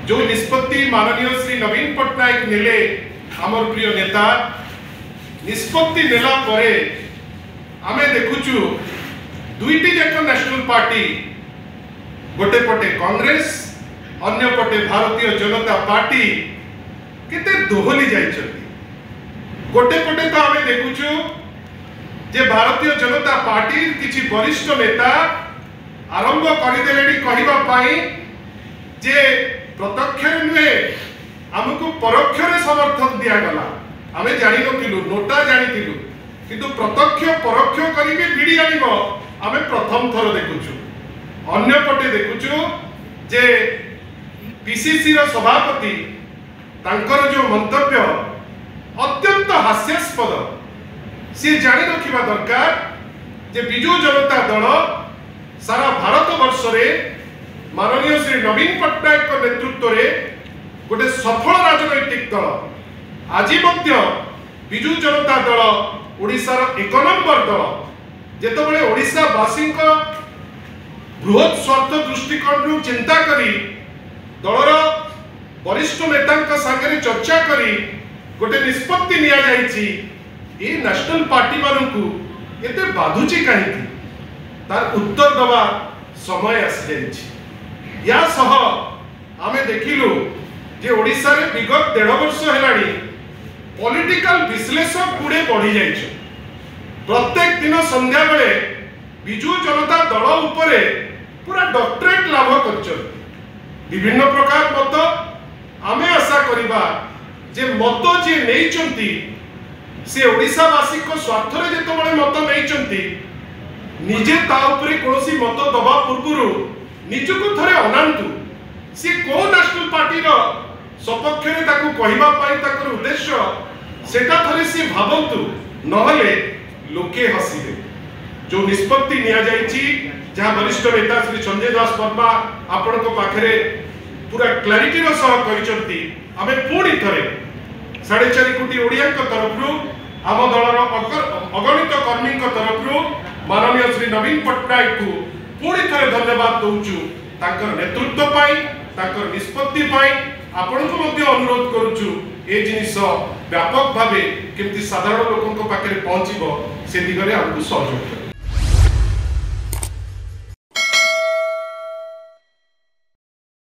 जो निष्पत्ति माननीय श्री नवीन पट्टनायक नेले आमर प्रिय नेता निष्पत्ति नेला परे आमे देखुचु दुईटी जाक नेशनल पार्टी गोटे पटे कांग्रेस अन्य पटे भारतीय जनता पार्टी केते दोहली जाइछथि। गोटे पटे तो आमे देखुचु जे भारतीय जनता पार्टी किछि वरिष्ठ नेता आरंभ करदेले कहवा पाई जे प्रत्यक्ष नुहे आमको परोक्ष समर्थन दिगला आम जानी नु नोटा जानी किंतु प्रत्यक्ष परोक्ष करी भिड़ी आनिब आम प्रथम थर देखुचु। अन्य पटे देखुचु जे पीसीसी रो सभापति तांकर जो मंतव्य अत्यंत हास्यास्पद सी जानी रखिबा दरकार जे बिजू जनता दल सारा भारत वर्ष रे माननीय श्री नवीन पट्टनायक नेतृत्व रे गोटे सफल राजनैतिक दल आज बिजू जनता दल ओडिशार 1 नंबर दल जेतबेले ओडिशावासी बृहत स्वार्थ दृष्टिकोण चिंता करी दलर वरिष्ठ नेता संगे चर्चा करी गोटे निष्पत्ति निया जाइछि ए नेशनल पार्टी मानकू एते बाधुची कहीं तार उत्तर दबा समय आसी जाइछि। या सह आमे देखिलु जे ओडिशा रे विगत 1.5 वर्ष हेलानी पॉलिटिकल विश्लेषक गुड़े बढ़ी जाइछ। प्रत्येक दिन संध्या बेले बिजू जनता दल उपरे पूरा डॉक्टरेट लाभ कर विभिन्न प्रकार मत आमे आशा करिबा जे मत जे नैचंती से ओडिशावासी को स्वार्थ रे जेतबेले मत नैचंती निजे ता उपरे कोनोसी मत दबा पूर्वरु निजको थरे अनांतु से को नेशनल पार्टी रो सपक्ष रे ताकू कहिबा पाई ताकर उद्देश्य सेटा थरे से भाबंतु नहले लोके हसिबे। जो निष्पत्ति निया जाइछि जहाँ वरिष्ठ नेता श्री संजय दास वर्मा आपण को पाखरे पूरा क्लैरिटी रो सह कहिसंती आमे पुणी थरे 4.5 कोटी ओडिया को तरफरु आम दलर अगणित कर्मी को तरफरु माननीय श्री नवीन पट्टनायक को पुणी थरे धन्यवाद दउचु ताकर नेतृत्व पाई ताकर निष्पत्ति पाई। आपण को मध्य अनुरोध करूचु ए जिनिस व्यापक भावे केमती साधारण लोकन को पाखरे पहुंचीबो से दिगरे हमकु सहयोग।